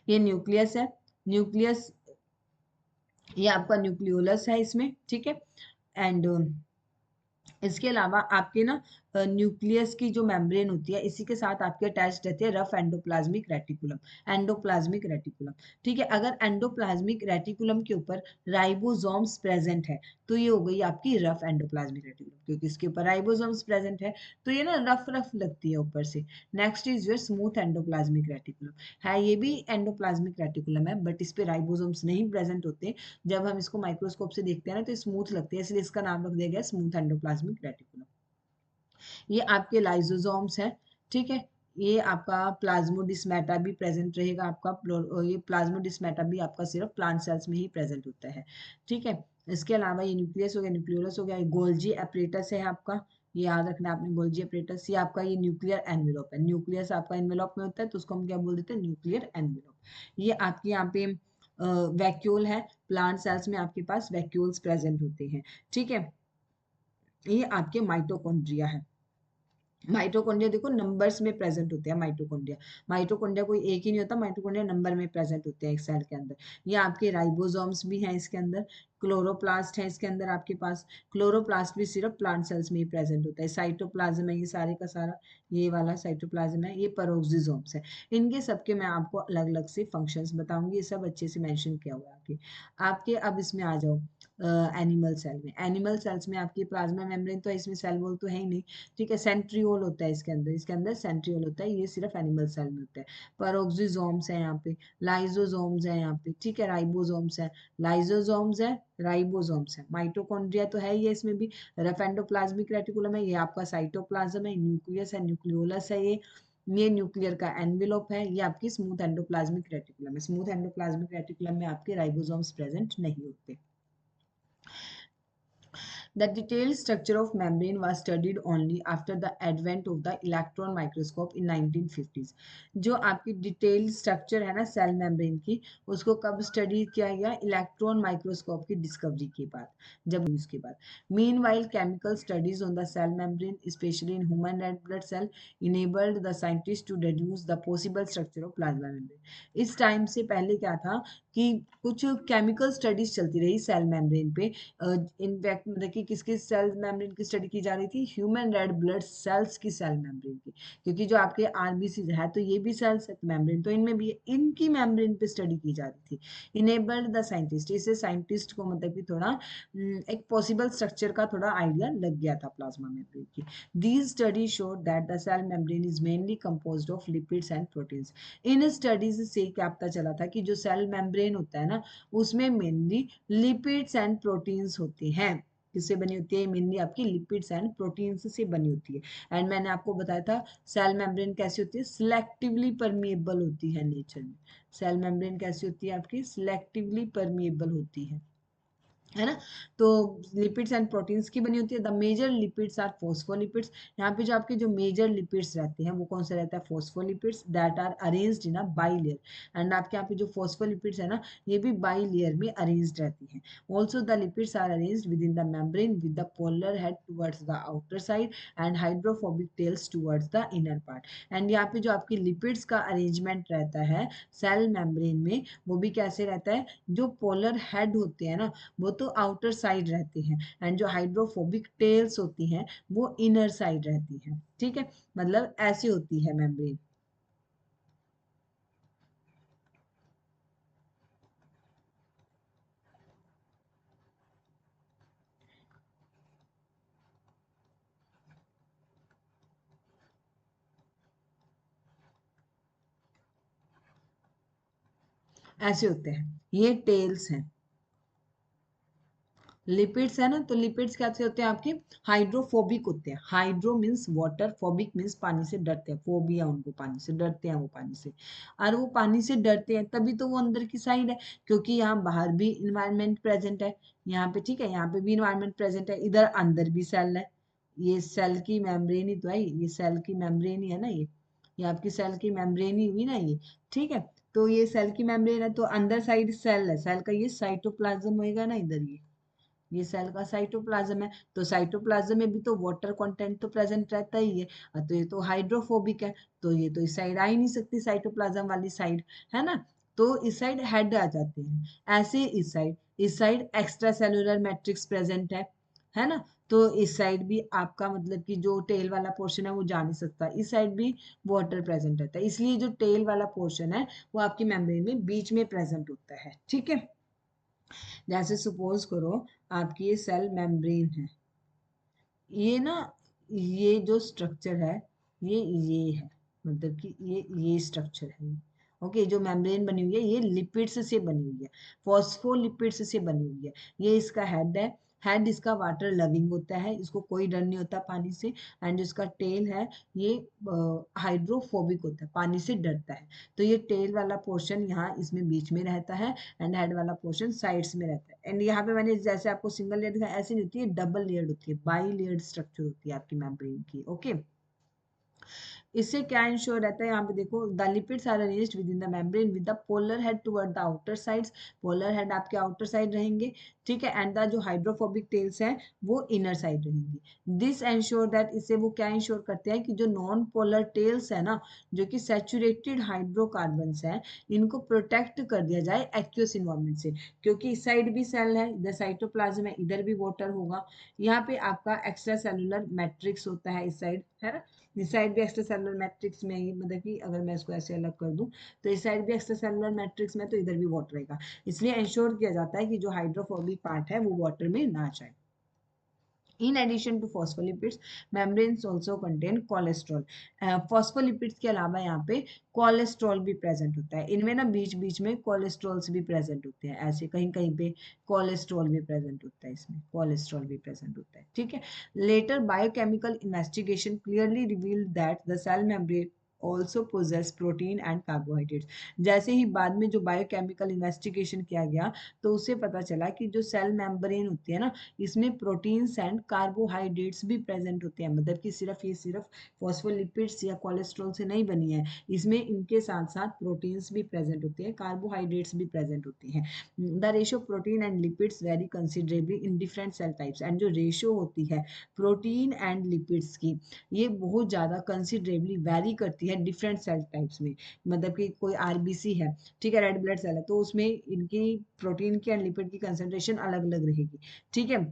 ये न्यूक्लियस है। न्यूक्लियस, ये आपका न्यूक्लियोलस है इसमें। ठीक है, एंड इसके अलावा आपके ना न्यूक्लियस की जो मेम्ब्रेन होती है इसी के साथ आपके अटैच रहती है rough endoplasmic reticulum. Endoplasmic reticulum, ठीक है। अगर एंडोप्लाज्मिक रेटिकुलम के ऊपर राइबोसोम्स प्रेजेंट है तो ये हो गई आपकी रफ एंडोप्लाज्मिक रेटिकुलम, क्योंकि इसके ऊपर राइबोसोम्स प्रेजेंट है तो ये ना रफ रफ लगती है ऊपर से। Next is your smooth endoplasmic reticulum, है ये भी एंडोप्लाज्मिक रेटिकुलम है बट इस पे राइबोसोम्स नहीं प्रेजेंट होते। जब हम इसको माइक्रोस्कोप से देखते हैं ना तो स्मूथ लगती है, इसलिए इसका नाम रख दिया गया स्मूथ एंडोप्लाज्मिक रेटिकुलम। ये आपके लाइजोसोम्स है, ठीक है। ये आपका प्लाज्मोडिस्मेटा भी प्रेजेंट रहेगा आपका, ये प्लाज्मोडिस्मेटा भी आपका सिर्फ प्लांट सेल्स में ही प्रेजेंट होता है, ठीक है। इसके अलावा ये न्यूक्लियस हो गया, न्यूक्लियोलस हो गया, गोल्जी एपरेटस है आपका, ये याद रखना आपने गोल्जी एपरेटस। ये आपका ये न्यूक्लियर एनवेलोप है, न्यूक्लियस आपका एनवेलोप में होता है तो उसको हम क्या बोल देते हैं, न्यूक्लियर एनवेलोप। ये आपके यहाँ पे वैक्यूल है, प्लांट सेल्स में आपके पास वैक्यूल्स प्रेजेंट होते हैं, ठीक है। ये आपके माइटोकॉन्ड्रिया है। माइटोकॉन्ड्रिया देखो नंबर्स में प्रेजेंट होते हैं, माइटोकॉन्ड्रिया, माइटोकॉन्ड्रिया कोई एक ही नहीं होता, माइटोकॉन्ड्रिया नंबर में प्रेजेंट होते हैं एक सेल के अंदर। ये आपके राइबोसोम्स भी हैं इसके अंदर, क्लोरोप्लास्ट है इसके अंदर आपके पास, क्लोरोप्लास्ट भी सिर्फ प्लांट सेल्स में ही प्रेजेंट होता है। साइटोप्लाज्म है ये सारे का सारा, ये वाला साइटोप्लाज्म है, ये पेरोक्सिसोम्स है। इनके सबके मैं आपको अलग अलग से फंक्शंस बताऊंगी, ये सब अच्छे से मेंशन किया हुआ है आपके। अब इसमें आ जाओ एनिमल सेल में। एनिमल सेल्स में आपकी प्लाज्मा मेम्ब्रेन तो है, इसमें सेल वॉल तो है ही नहीं, ठीक है। सेंट्रियोल होता है इसके अंदर, इसके अंदर सेंट्रियोल होता है, ये सिर्फ एनिमल सेल में होता है। पेरोक्सिसोम्स है यहाँ पे, लाइजोसोम्स है यहाँ पे, ठीक है, राइबोसोम्स है, लाइजोसोम्स है, राइबोसोम्स है। माइटोकॉन्ड्रिया तो है ही है इसमें भी, रफ एंडोप्लाज्मिक रेटिकुलम है, ये आपका साइटोप्लाज्म है, न्यूक्लियस है, न्यूक्लियोलस है, ये न्यूक्लियर का एनवेलोप है, ये आपकी स्मूथ एंडोप्लाज्मिक रेटिकुलम है। स्मूथ एंडोप्लाज्मिक रेटिकुलम में आपके राइबोसोम्स प्रेजेंट नहीं होते। The detailed structure of membrane was studied only after the advent of the electron microscope in 1950s. जो आपकी डिटेल्ड स्ट्रक्चर है ना सेल मेम्ब्रेन की, उसको कब स्टडी किया गया, इलेक्ट्रॉन माइक्रोस्कोप की डिस्कवरी के बाद, जब उसके बाद। Meanwhile, chemical studies on the cell membrane, especially in human red blood cell, enabled the scientists to deduce the possible structure of plasma membrane. इस टाइम से पहले क्या था कि कुछ केमिकल स्टडीज चलती रही सेल मेम्ब्रेन पे। इनफैक्ट मतलब कि किसकी सेल मेम्ब्रेन की स्टडी की जा रही थी, ह्यूमन रेड ब्लड सेल्स की सेल मेम्ब्रेन की, क्योंकि जो आपके आरबीसी है तो ये भी सेल्स है, मेम्ब्रेन तो इनमें भी, इनकी मेम्ब्रेन पे स्टडी की जा रही थी। इनेबल्ड द साइंटिस्ट, इससे साइंटिस्ट को मतलब कि थोड़ा एक पॉसिबल स्ट्रक्चर का थोड़ा आइडिया लग गया था प्लाज्मा मेम्ब्रेन की। These study showed that the cell membrane is mainly composed of lipids and proteins. इन स्टडीज से क्या पता चला था कि जो सेल मेम्ब्रेन होता है ना उसमें मेनली लिपिड्स एंड प्रोटीन्स होते हैं। किससे बनी होती है, मेनली आपकी लिपिड्स एंड प्रोटीन्स से बनी होती है। एंड मैंने आपको बताया था सेल मेम्ब्रेन कैसी होती है, सिलेक्टिवली परमिएबल होती है नेचर में। सेल मेम्ब्रेन कैसी होती है आपकी, सिलेक्टिवली परमिएबल होती है ना। तो लिपिड्स एंड प्रोटीन्स की बनी होती है। The major lipids are phospholipids, यहाँ पे जो आपके जो मेजर लिपिड्स रहते हैं वो कौन से रहता है, phospholipids that are arranged in a bilayer. And आपके यहाँ पे जो फोस्फोलिपिड्स है ना ये भी बाई लेयर में अरेंज्ड रहती हैं। Also the lipids are arranged within the membrane with the polar head towards the outer side and hydrophobic tails towards the inner part. And यहाँ पे जो आपकी लिपिड्स का अरेंजमेंट रहता है सेल मेम्ब्रेन में वो भी कैसे रहता है, जो पोलर हेड होते हैं ना वो तो आउटर साइड रहते हैं, एंड जो हाइड्रोफोबिक टेल्स होती हैं वो इनर साइड रहती हैं, ठीक है। मतलब ऐसी होती है मेम्ब्रेन। ऐसे होते हैं, ये टेल्स हैं। लिपिड्स है ना तो लिपिड्स कैसे होते हैं आपके, हाइड्रोफोबिक होते हैं। Hydro means water, phobic means पानी से डरते हैं, फोबिया उनको पानी से डरते हैं वो पानी से। और वो पानी से डरते हैं तभी तो वो अंदर की साइड है, क्योंकि यहाँ बाहर भी इन्वायरमेंट प्रेजेंट है यहाँ पे, ठीक है, यहाँ पे भी इन्वायरमेंट प्रेजेंट है, इधर अंदर भी सेल है। ये सेल की मेम्ब्रेन ही तो है, ये सेल की मेम्ब्रेन ही है ना, ये आपकी सेल की मेम्ब्रेन ही हुई ना ये, ठीक है। तो ये सेल की मेम्ब्रेन है तो अंदर साइड सेल है, सेल का ये साइटोप्लाज्म होएगा ना इधर, ये सेल का साइटोप्लाज्म है। तो साइटोप्लाज्म में भी तो वाटर कंटेंट तो प्रेजेंट रहता ही है, तो ये तो हाइड्रोफोबिक है, तो ये तो इस साइड आ ही नहीं सकती, साइटोप्लाज्म वाली साइड, है ना। तो इस साइड हेड आ जाते हैं, ऐसे इस side extra cellular matrix present है ना। तो इस साइड भी आपका मतलब कि जो टेल वाला पोर्शन है वो जा नहीं सकता, इस साइड भी वाटर प्रेजेंट रहता है, इसलिए जो टेल वाला पोर्शन है वो आपकी मेम्ब्रेन में बीच में प्रेजेंट होता है। ठीक है, जैसे सपोज करो आपकी ये सेल मेम्ब्रेन है, ये ना, ये जो स्ट्रक्चर है ये है, मतलब कि ये स्ट्रक्चर है। ओके, जो मेम्ब्रेन बनी हुई है ये लिपिड्स से बनी हुई है, फॉस्फोलिपिड्स से बनी हुई है। ये इसका हेड है, हेड इसका वाटर लविंग होता है, इसको कोई डर नहीं होता पानी से। एंड जो इसका टेल है ये हाइड्रोफोबिक होता है, पानी से डरता है। तो ये टेल वाला पोर्शन यहाँ इसमें बीच में रहता है एंड हेड वाला पोर्शन साइड्स में रहता है। एंड यहाँ पे मैंने जैसे आपको सिंगल लेयर दिखाया, ऐसी नहीं होती है, डबल लेयर्ड होती है, बाई लेयर्ड स्ट्रक्चर होती है आपकी मेम्ब्रेन की। ओके, इससे क्या इंश्योर रहता है, यहाँ पे देखो, the lipids are arranged within the membrane with the polar head toward the outer sides, polar head आपके आउटर साइड रहेंगे। ठीक है, एंड द जो हाइड्रोफोबिक टेल्स हैं वो इनर साइड रहेंगी। दिस एंश्योर दैट, इससे वो क्या इंश्योर करते हैं कि जो नॉन पोलर टेल्स है ना, जो कि सैचुरेटेड हाइड्रोकार्बन्स हैं, इनको प्रोटेक्ट कर दिया जाए एक्वियस इन्वायरमेंट से। क्योंकि इस साइड भी सेल है, इधर साइटोप्लाज्म है, इधर भी वाटर होगा। यहाँ पे आपका एक्स्ट्रा सेलुलर मैट्रिक्स होता है इस साइड, है ना, इस साइड भी एक्स्ट्रा सेलुलर मैट्रिक्स में ही, मतलब कि अगर मैं इसको ऐसे अलग कर दूं तो इस साइड भी एक्स्ट्रा सेलुलर मैट्रिक्स में, तो इधर भी वाटर रहेगा। इसलिए इंश्योर किया जाता है कि जो हाइड्रोफोबिक पार्ट है वो वाटर में ना जाए। In addition to phospholipids, membranes also contain cholesterol. Phospholipids के अलावा यहाँ पे कोलेस्ट्रॉल भी प्रेजेंट होता है, इनमें ना बीच बीच में कोलेस्ट्रॉल्स भी प्रेजेंट होते हैं, ऐसे कहीं कहीं पे कोलेस्ट्रॉल भी प्रेजेंट होता है, इसमें कोलेस्ट्रॉल भी प्रेजेंट होता है। ठीक है, later biochemical investigation clearly revealed that the cell membrane also possess protein and carbohydrates। जैसे ही बाद में जो बायोकेमिकल इन्वेस्टिगेशन किया गया तो उससे पता चला कि जो सेल मेम्ब्रेन होती है ना, इसमें प्रोटीन्स एंड कार्बोहाइड्रेट्स भी प्रेजेंट होते हैं, मतलब कि सिर्फ फॉस्फोलिपिड्स या कोलेस्ट्रॉल से नहीं बनी है, इसमें इनके साथ साथ प्रोटीन्स भी प्रेजेंट होते हैं, कार्बोहाइड्रेट्स भी प्रेजेंट होते हैं। The ratio protein and lipids very considerably in different cell types. And जो रेशियो होती है प्रोटीन एंड लिपिड्स की, ये बहुत ज़्यादा कंसिडरेबली वेरी करती है डिफरेंट सेल टाइप्स में। मतलब कि कोई आरबीसी है, ठीक है, रेड ब्लड सेल है, तो उसमें इनकी प्रोटीन की एंड लिपिड की कंसेंट्रेशन अलग अलग रहेगी। ठीक है,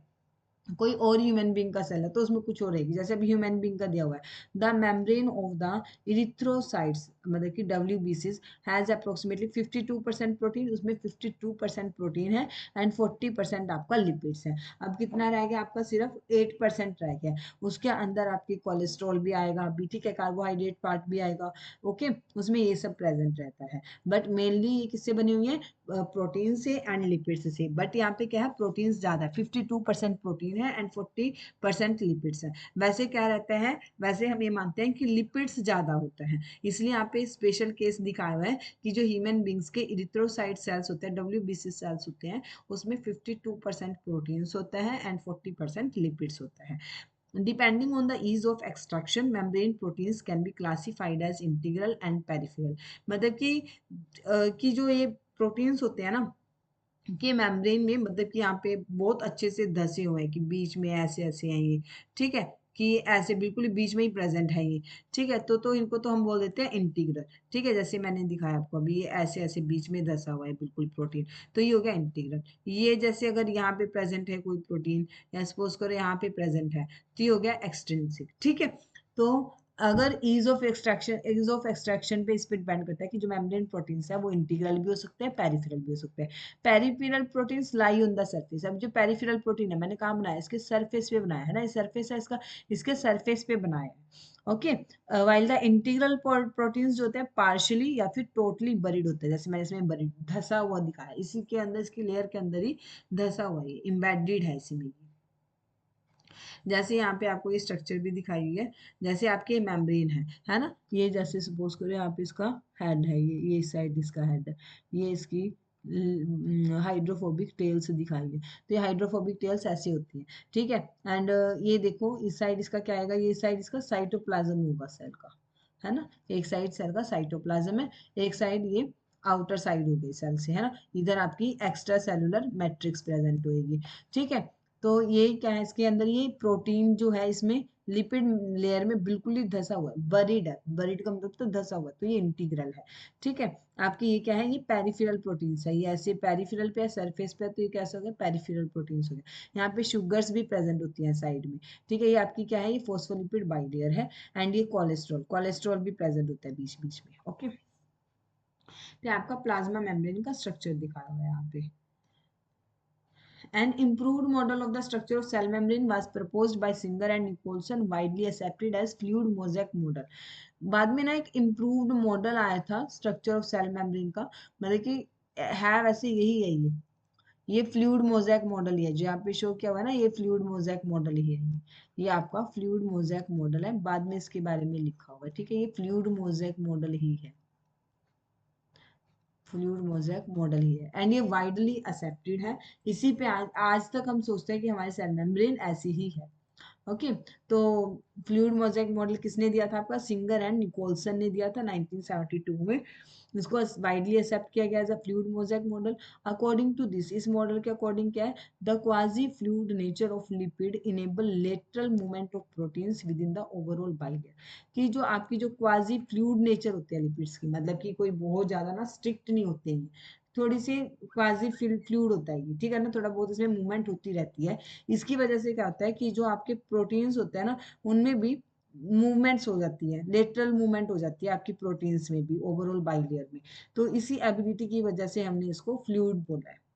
कोई और ह्यूमन बींग का सेल है तो उसमें कुछ और रहेगी, जैसे अभी ह्यूमन बींग का दिया हुआ है, the membrane of the erythrocytes, मतलब कि WBCs हैज अप्रोक्सीमेटली 52% प्रोटीन, उसमें 52% प्रोटीन है एंड 40% आपका लिपिड्स है। अब कितना रह गया आपका, सिर्फ 8% रह गया, उसके अंदर आपकी कोलेस्ट्रॉल भी आएगा अभी, ठीक है, कार्बोहाइड्रेट पार्ट भी आएगा। ओके, उसमें ये सब प्रेजेंट रहता है, बट मेनली ये किससे बनी हुई है, प्रोटीन से एंड लिपिड्स से। बट यहाँ पे क्या है, प्रोटीन ज्यादा है, 52% प्रोटीन है एंड 40% लिपिड्स है। वैसे क्या रहता है, वैसे हम ये मानते हैं कि लिपिड्स ज्यादा होता है, इसलिए यहाँ पे स्पेशल केस दिखाया हुआ है कि जो ह्यूमन बींग्स के इरिथ्रोसाइट सेल्स होते हैं, WBC सेल्स होते हैं, उसमें 52% प्रोटीन्स होता है एंड 40% लिपिड्स होता है। Depending on the ease of extraction, membrane proteins can be classified as integral and peripheral। मतलब कि जो ये प्रोटीन्स होते हैं ना, कि मेम्ब्रेन में, मतलब कि यहाँ पे बहुत अच्छे से धसे हुए हैं, कि बीच में ऐसे ऐसे हैं ये, ठीक है, कि ऐसे बिल्कुल ही बीच में ही प्रेजेंट है ये। ठीक है, तो इनको तो हम बोल देते हैं इंटीग्रल। ठीक है, जैसे मैंने दिखाया आपको अभी, ये ऐसे ऐसे बीच में धसा हुआ है बिल्कुल प्रोटीन, तो ये हो गया इंटीग्रल। ये जैसे अगर यहाँ पे प्रेजेंट है कोई प्रोटीन, या सपोज करो यहाँ पे प्रेजेंट है, तो ये हो गया एक्सट्रिंसिक। ठीक है, तो अगर ईज ऑफ एक्सट्रैक्शन पे इस पे डिपेंड करता है कि जो मेम्ब्रेन प्रोटीन्स है वो इंटीग्रल भी हो सकते हैं, पेरिफेरल भी हो सकते हैं। Peripheral proteins lie on the surface. अब जो पेरिफेरल प्रोटीन है, मैंने कहा बनाया, इसके सरफेस पे बनाया है ना, ये सरफेस है इसका, इसके सरफेस पे बनाया है। Okay, while the integral proteins जो होते हैं पार्शियली या फिर टोटली बरीड होते हैं, जैसे मैंने इसमें बरीड धसा हुआ दिखाया, इसी के अंदर, इसकी लेयर के अंदर ही धसा हुआ है, इम्बेडेड है इसी में। जैसे यहाँ पे आपको ये स्ट्रक्चर भी दिखाई हुई है, जैसे आपके मेम्ब्रेन है ना, ये जैसे सपोज करो यहाँ पे इसका हेड है, ये इस साइड इसका हेड है, ये इसकी हाइड्रोफोबिक टेल्स दिखाई है, तो ये हाइड्रोफोबिक टेल्स ऐसी होती है। ठीक है, एंड ये देखो इस साइड इसका क्या आएगा, ये साइड इसका साइटोप्लाज्म होगा सेल का, है ना, एक साइड सेल का साइटोप्लाज्म है, एक साइड ये आउटर साइड हो गई सेल से, है ना, इधर आपकी एक्स्ट्रा सेलुलर मैट्रिक्स प्रेजेंट होगी। ठीक है, तो ये क्या है, इसके अंदर ये प्रोटीन जो है इसमें लिपिड लेयर में बिल्कुल ही धसा हुआ है, बरीड है, बरीड का मतलब तो धसा हुआ है, तो ये इंटीग्रल है। ठीक है, आपकी ये क्या है, ये पेरिफेरल प्रोटीन्स है, ये ऐसे पेरिफेरल पे है, सरफेस पे है, तो ये कैसे हो गया, पेरिफेरल प्रोटीन्स हो गया। यहाँ पे शुगर्स भी प्रेजेंट होती हैं साइड में। ठीक है, ये आपकी क्या है, ये फोस्फोलिपिड बाइलेयर है। एंड ये कोलेस्ट्रॉल, कोलेस्ट्रॉल भी प्रेजेंट होता है बीच बीच में। ओके, तो आपका प्लाज्मा मेम्ब्रेन का स्ट्रक्चर दिखाया हुआ है यहाँ पे। An improved model of the structure of cell membrane was proposed by Singer and Nicholson, widely accepted as fluid mosaic model. बाद में ना एक इम्प्रूव्ड मॉडल आया था स्ट्रक्चर ऑफ सेल मेम्ब्रेन का, मतलब कि है वैसे यही है ये फ्लूइड मोज़ेक मॉडल ही है जो यहाँ पे शो किया हुआ है ना, ये फ्लूइड मोज़ेक मॉडल ही है। ये आपका फ्लूइड मोज़ेक मॉडल है, बाद में इसके बारे में लिखा हुआ है। ठीक है, ये फ्लूइड मोज़ेक मॉडल ही है, फ्लूइड मोज़ेक मॉडल ही है। एंड ये वाइडली एक्सेप्टेड है। इसी पे आज तक हम सोचते हैं कि हमारी सेल मेम्ब्रेन ऐसी ही है। ओके, तो फ्लूइड मोज़ेक मॉडल किसने दिया था, आपका सिंगर एंड निकोलसन ने दिया था 1972 में। इसको वाइडली एक्सेप्ट किया गया as a fluid mosaic model. According to this, इस मॉडल के अकॉर्डिंग क्या है, the quasi fluid nature of lipid enable lateral movement of proteins within the overall bilayer. कि जो आपकी जो क्वाजी फ्लूइड नेचर होती है लिपिड्स की, मतलब कि कोई बहुत ज्यादा ना स्ट्रिक्ट नहीं होते हैं, थोड़ी सी क्वाजी फ्लूइड होता है ये, ठीक है ना, थोड़ा बहुत इसमें मूवमेंट होती रहती है। इसकी वजह से क्या होता है कि जो आपके प्रोटीन्स होते हैं ना, उनमें भी मूवमेंट्स हो जाती है, लेटरल मूवमेंट हो जाती है आपकी प्रोटीन्स में भी, ओवरऑल बाइलेयर में। तो इसी एबिलिटी की वजह से हमने इसको फ्लूइड बोला है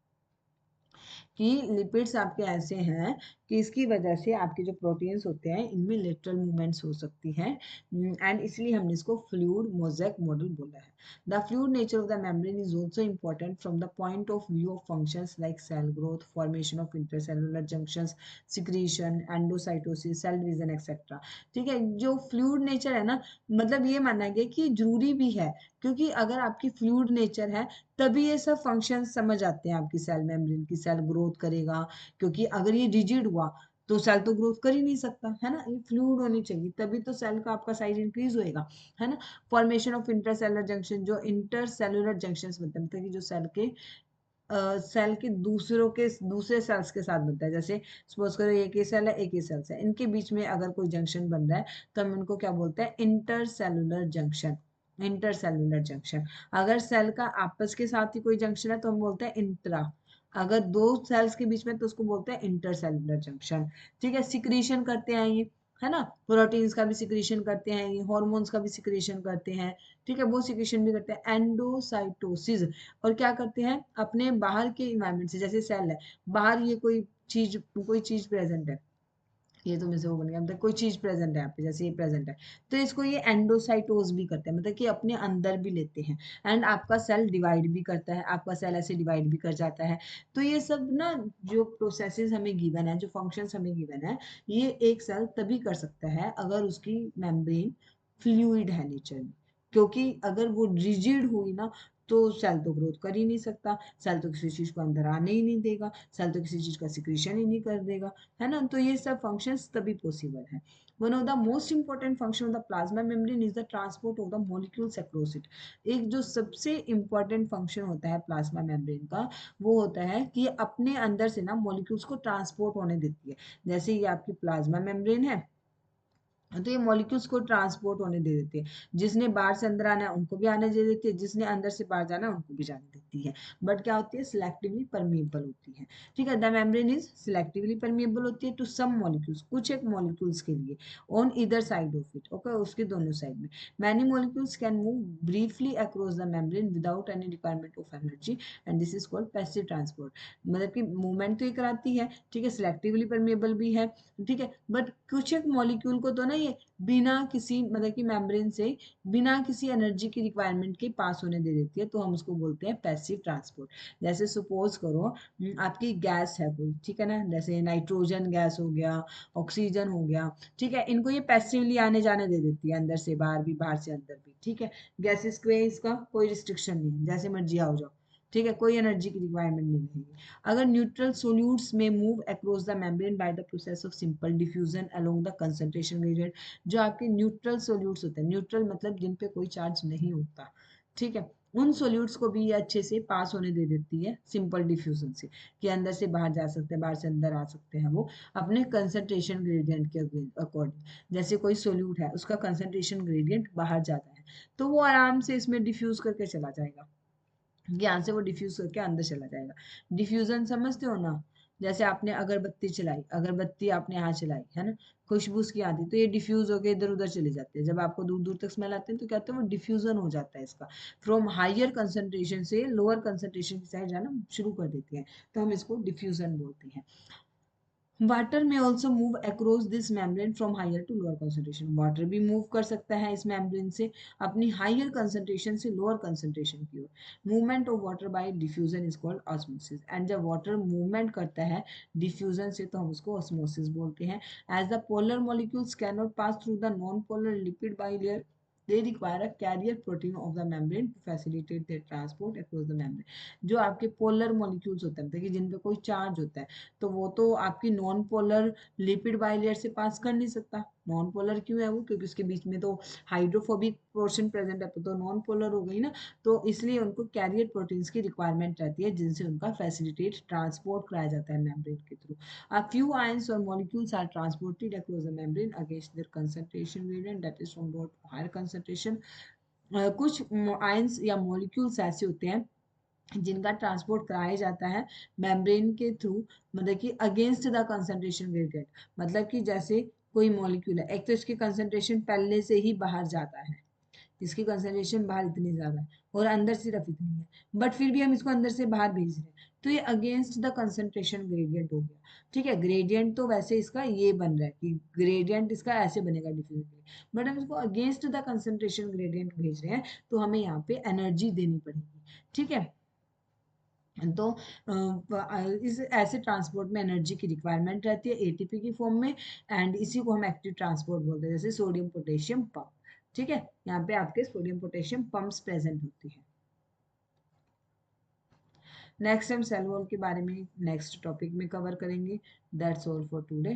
कि लिपिड्स आपके ऐसे हैं कि इसकी वजह से आपके जो प्रोटीन्स होते हैं इनमें लेटरल मूवमेंट्स हो सकती हैं, एंड इसलिए हमने इसको फ्लूइड मोज़ेक मॉडल बोला है। The fluid nature of the membrane is also important from the point of view of functions like cell growth, formation of intercellular junctions, secretion, endocytosis, cell division etcetera. ठीक है, जो फ्लूइड नेचर है ना, मतलब ये माना गया कि जरूरी भी है, क्योंकि अगर आपकी फ्लूइड नेचर है तभी ये सब फंक्शन समझ आते हैं आपकी सेल मेम्ब्रेन की, सेल ग्रोथ करेगा, क्योंकि अगर ये रिजिड हुआ तो सेल तो ग्रोथ कर ही नहीं सकता है ना, ये फ्लूइड होनी चाहिए तभी तो सेल का आपका साइज इंक्रीज होएगा, है ना। फॉर्मेशन ऑफ इंटरसेलुलर जंक्शन, जो इंटरसेलुलर जंक्शंस बनते हैं, मतलब कि जो सेल के दूसरे सेल्स के साथ बनता है, जैसे सपोज करो एक ही सेल है, एक ही सेल्स है, इनके बीच में अगर कोई जंक्शन बन रहा है तो हम इनको क्या बोलते हैं, इंटरसेलुलर जंक्शन। इंटरसेलुलर जंक्शन, अगर सेल का आपस के साथ ही कोई जंक्शन है तो हम बोलते हैं इंट्रा, अगर दो सेल्स के बीच में तो उसको बोलते हैं इंटरसेलुलर जंक्शन। ठीक है, सिक्रीशन करते हैं ये, है ना, प्रोटीन्स का भी सिक्रीशन करते हैं ये, हॉर्मोन्स का भी सिक्रीशन करते हैं। ठीक है, वो सिक्रीशन भी करते हैं, एंडोसाइटोसिस। और क्या करते हैं, अपने बाहर के इन्वायरमेंट से, जैसे सेल है बाहर, ये कोई चीज प्रेजेंट है, ये तो मुझे वो बन गया, मतलब कोई चीज प्रेजेंट है यहाँ पे, जैसे ये प्रेजेंट है, तो इसको ये एंडोसाइटोज भी करते हैं, मतलब कि अपने अंदर भी लेते हैं। एंड आपका सेल डिवाइड भी करता है, आपका सेल ऐसे डिवाइड भी कर जाता है। तो ये सब ना जो प्रोसेसेस हमें गिवन है, जो फंक्शंस हमें गिवन है, ये एक सेल तभी कर सकता है अगर उसकी मेम्ब्रेन फ्लूइड है नेचर में, क्योंकि अगर वो रिजिड हुई ना तो सेल तो ग्रोथ कर ही नहीं सकता, सेल तो किसी चीज को अंदर आने ही नहीं देगा, सेल तो किसी चीज का सिक्रीशन ही नहीं कर देगा, है ना। तो ये सब फंक्शंस तभी पॉसिबल है। One of the most important function of the plasma membrane is the transport of the molecules across it. एक जो सबसे इंपॉर्टेंट फंक्शन होता है प्लाज्मा मेम्ब्रेन का, वो होता है कि ये अपने अंदर से ना मॉलिक्यूल्स को ट्रांसपोर्ट होने देती है। जैसे ये आपकी प्लाज्मा मेम्ब्रेन है, तो ये मॉलिक्यूल्स को ट्रांसपोर्ट होने दे देती है, जिसने बाहर से अंदर आना है उनको भी आने दे देती है, जिसने अंदर से बाहर जाना है उनको भी जाने देती है। बट क्या होती है, सिलेक्टिवली परमिएबल होती है। ठीक है, the membrane is selectively permeable होती है टू सम मॉलिक्यूल्स, कुछ एक मॉलिक्यूल्स के लिए, on either side of it, okay, उसके दोनों साइड में। Many molecules can move briefly across the membrane without any requirement of energy, and this is called passive transport. मतलब कि मूवमेंट तो ये कराती है, ठीक है, सिलेक्टिवली परमिएबल भी है, ठीक है, बट कुछ एक मॉलिक्यूल को तो ना ये बिना किसी, मतलब कि मेम्ब्रेन से बिना किसी एनर्जी की रिक्वायरमेंट के पास होने दे देती है, तो हम उसको बोलते हैं पैसिव ट्रांसपोर्ट। जैसे सपोज करो आपकी गैस है कोई, ठीक है ना, जैसे नाइट्रोजन गैस हो गया, ऑक्सीजन हो गया, ठीक है, इनको ये पैसिवली आने जाने दे देती है, अंदर से बाहर भी, बाहर से अंदर भी। ठीक है, गैसेस को इसका कोई रिस्ट्रिक्शन नहीं है, जैसे मर्जी आओ जाओ, ठीक है, कोई एनर्जी की रिक्वायरमेंट नहीं रहेगी। अगर न्यूट्रल सोल्यूट्स में move across the membrane by the process of simple diffusion along the concentration gradient, जो आपके न्यूट्रल सोल्यूट्स होते हैं, न्यूट्रल मतलब जिन पे कोई चार्ज नहीं होता, ठीक है, उन सोल्यूट्स को भी ये अच्छे से पास होने दे देती है सिंपल डिफ्यूजन से, कि अंदर से बाहर जा सकते हैं, बाहर से अंदर आ सकते हैं वो अपने कंसंट्रेशन ग्रेडियंट के अकॉर्डिंग। जैसे कोई सोल्यूट है, उसका कंसंट्रेशन ग्रेडियंट बाहर जाता है, तो वो आराम से इसमें डिफ्यूज करके चला जाएगा, यहाँ से वो डिफ्यूज करके अंदर चला जाएगा। डिफ्यूजन समझते हो ना? जैसे आपने अगरबत्ती चलाई, अगरबत्ती आपने यहाँ चलाई है ना, खुशबू उसकी आती, तो ये डिफ्यूज होके इधर उधर चले जाते हैं। जब आपको दूर दूर तक स्मेल आते हैं तो क्या होता है, वो डिफ्यूजन हो जाता है इसका, फ्रॉम हायर कंसंट्रेशन से लोअर कंसंट्रेशन की साइड जाना शुरू कर देती है, तो हम इसको डिफ्यूजन बोलते हैं। वाटर में also move across this membrane from higher to lower concentration, water भी मूव कर सकता है इस मेम्ब्रेन से अपनी हायर कंसंट्रेशन से लोअर कंसंट्रेशन की ओर। Movement of water by diffusion is called osmosis, and जब वाटर मूवमेंट करता है डिफ्यूजन से तो हम उसको ऑस्मोसिस बोलते हैं। As the polar molecules can not pass through the non polar lipid bilayer, they require a carrier protein of the membrane to facilitate their transport across the membrane। जो आपके पोलर मॉलिक्यूल्स होते हैं, मतलब कि जिन पे कोई चार्ज होता है, तो वो तो आपकी नॉन पोलर लिपिड बाइलेयर से पास कर नहीं सकता। नॉन पोलर क्यों है वो? क्योंकि उसके बीच में तो हाइड्रोफोबिक पोर्शन प्रेजेंट है, तो नॉन पोलर हो गई ना, तो इसलिए उनको कैरियर प्रोटीन्स की रिक्वायरमेंट रहती है, जिनसे उनका फैसिलिटेट ट्रांसपोर्ट कराया जाता है मेम्ब्रेन के through. A few ions or molecules are transported across the membrane against their concentration gradient, that is from low to higher concentration। कुछ आयंस या मॉलिक्यूल्स ऐसे होते हैं जिनका ट्रांसपोर्ट कराया जाता है मेम्ब्रेन के थ्रू, मतलब कि अगेंस्ट द कंसंट्रेशन ग्रेडियंट। मतलब कि जैसे कोई मॉलिक्यूल है, एक तो इसकी कंसंट्रेशन पहले से ही बाहर जाता है, इसकी कंसंट्रेशन बाहर इतनी ज्यादा है और अंदर सिर्फ इतनी है, बट फिर भी हम इसको अंदर से बाहर भेज रहे हैं, तो ये अगेंस्ट द कंसंट्रेशन ग्रेडियंट हो गया। ठीक है, ग्रेडियंट तो वैसे इसका ये बन रहा है कि ग्रेडियंट इसका ऐसे बनेगा डिफ्यूजन के लिए, बट हम इसको अगेंस्ट द कंसंट्रेशन ग्रेडियंट भेज रहे हैं, तो हमें यहाँ पे एनर्जी देनी पड़ेगी। ठीक है, तो इस ऐसे ट्रांसपोर्ट में एनर्जी की रिक्वायरमेंट रहती है एटीपी की फॉर्म में, एंड इसी को हम एक्टिव ट्रांसपोर्ट बोलते हैं, जैसे सोडियम पोटेशियम पंप। ठीक है, यहाँ पे आपके सोडियम पोटेशियम पंप्स प्रेजेंट होती है। नेक्स्ट हम सेल वॉल के बारे में नेक्स्ट टॉपिक में कवर करेंगे। That's all for today.